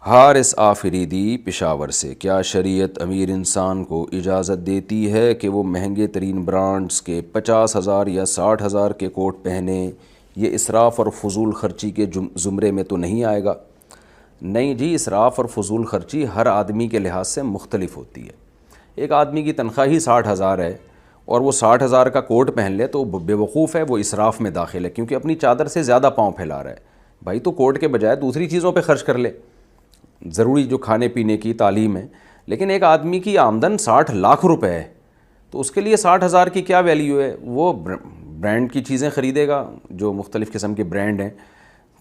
حارث آفریدی پشاور سے، کیا شریعت امیر انسان کو اجازت دیتی ہے کہ وہ مہنگے ترین برانڈز کے 50,000 یا 60,000 کے کوٹ پہنے؟ یہ اسراف اور فضول خرچی کے زمرے میں تو نہیں آئے گا؟ نہیں جی، اسراف اور فضول خرچی ہر آدمی کے لحاظ سے مختلف ہوتی ہے۔ ایک آدمی کی تنخواہ ہی 60,000 ہے اور وہ 60,000 کا کوٹ پہن لے تو بے وقوف ہے، وہ اسراف میں داخل ہے، کیونکہ اپنی چادر سے زیادہ پاؤں پھیلا رہا ہے۔ بھائی تو کوٹ کے بجائے دوسری چیزوں پہ خرچ کر لے، ضروری جو کھانے پینے کی، تعلیم ہے۔ لیکن ایک آدمی کی آمدن 60 لاکھ روپے ہے تو اس کے لیے 60,000 کی کیا ویلیو ہے؟ وہ برانڈ کی چیزیں خریدے گا، جو مختلف قسم کے برانڈ ہیں،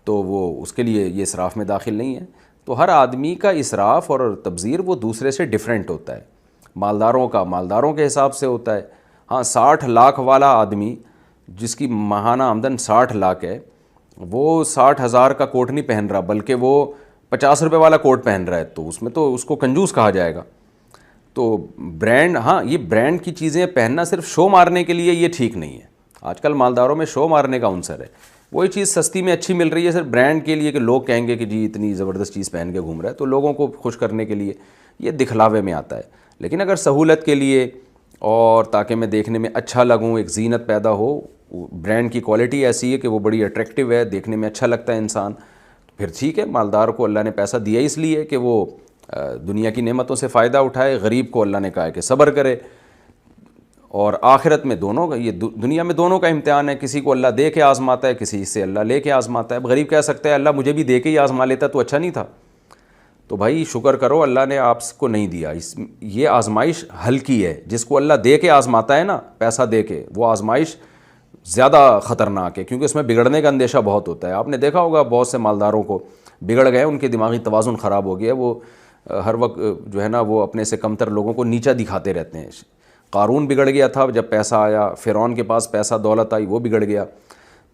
تو وہ اس کے لیے یہ اسراف میں داخل نہیں ہے۔ تو ہر آدمی کا اسراف اور تبذیر وہ دوسرے سے ڈیفرنٹ ہوتا ہے۔ مالداروں کا مالداروں کے حساب سے ہوتا ہے۔ ہاں، 60 لاکھ والا آدمی جس کی ماہانہ آمدن 60 لاکھ ہے، وہ 60,000 کا کوٹ نہیں پہن رہا، بلکہ وہ 50 روپے والا کوٹ پہن رہا ہے، تو اس میں تو اس کو کنجوس کہا جائے گا۔ تو برانڈ، ہاں، یہ برانڈ کی چیزیں پہننا صرف شو مارنے کے لیے یہ ٹھیک نہیں ہے۔ آج کل مالداروں میں شو مارنے کا عنصر ہے، وہی چیز سستی میں اچھی مل رہی ہے صرف برانڈ کے لیے کہ لوگ کہیں گے کہ جی اتنی زبردست چیز پہن کے گھوم رہا ہے، تو لوگوں کو خوش کرنے کے لیے یہ دکھلاوے میں آتا ہے۔ لیکن اگر سہولت کے لیے اور تاکہ میں دیکھنے میں اچھا لگوں، ایک زینت پیدا ہو، برانڈ کی کوالٹی ایسی ہے کہ وہ بڑی اٹریکٹیو ہے، دیکھنے میں اچھا لگتا ہے انسان، پھر ٹھیک ہے۔ مالدار کو اللہ نے پیسہ دیا اس لیے کہ وہ دنیا کی نعمتوں سے فائدہ اٹھائے، غریب کو اللہ نے کہا ہے کہ صبر کرے، اور آخرت میں دونوں کا، یہ دنیا میں دونوں کا امتحان ہے۔ کسی کو اللہ دے کے آزماتا ہے، کسی سے اللہ لے کے آزماتا ہے۔ اب غریب کہہ سکتا ہے اللہ مجھے بھی دے کے ہی آزما لیتا تو اچھا نہیں تھا، تو بھائی شکر کرو اللہ نے آپ کو نہیں دیا۔ یہ آزمائش ہلکی ہے، جس کو اللہ دے کے آزماتا ہے نا، پیسہ دے کے، وہ آزمائش زیادہ خطرناک ہے، کیونکہ اس میں بگڑنے کا اندیشہ بہت ہوتا ہے۔ آپ نے دیکھا ہوگا بہت سے مالداروں کو بگڑ گئے، ان کے دماغی توازن خراب ہو گیا، وہ ہر وقت جو ہے نا وہ اپنے سے کمتر لوگوں کو نیچا دکھاتے رہتے ہیں۔ قارون بگڑ گیا تھا جب پیسہ آیا، فرعون کے پاس پیسہ دولت آئی، وہ بگڑ گیا۔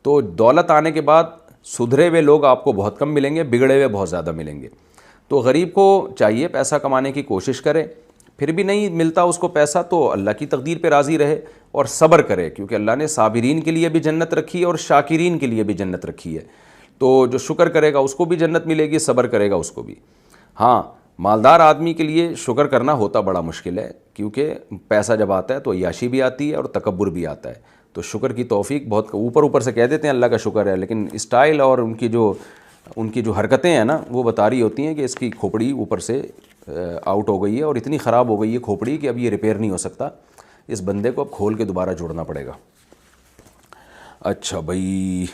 تو دولت آنے کے بعد سدھرے ہوئے لوگ آپ کو بہت کم ملیں گے، بگڑے ہوئے بہت زیادہ ملیں گے۔ تو غریب کو چاہیے پیسہ کمانے کی کوشش کرے، پھر بھی نہیں ملتا اس کو پیسہ تو اللہ کی تقدیر پہ راضی رہے اور صبر کرے، کیونکہ اللہ نے صابرین کے لیے بھی جنت رکھی ہے اور شاکرین کے لیے بھی جنت رکھی ہے۔ تو جو شکر کرے گا اس کو بھی جنت ملے گی، صبر کرے گا اس کو بھی۔ ہاں، مالدار آدمی کے لیے شکر کرنا ہوتا بڑا مشکل ہے، کیونکہ پیسہ جب آتا ہے تو عیاشی بھی آتی ہے اور تکبر بھی آتا ہے۔ تو شکر کی توفیق بہت اوپر سے کہہ دیتے ہیں اللہ کا شکر ہے، لیکن اسٹائل اور ان کی جو حرکتیں ہیں نا، وہ بتا رہی ہوتی ہیں کہ اس کی کھوپڑی اوپر سے آؤٹ ہو گئی ہے اور اتنی خراب ہو گئی ہے کھوپڑی کہ اب یہ ریپیئر نہیں ہو سکتا، اس بندے کو اب کھول کے دوبارہ جوڑنا پڑے گا۔ اچھا بھائی،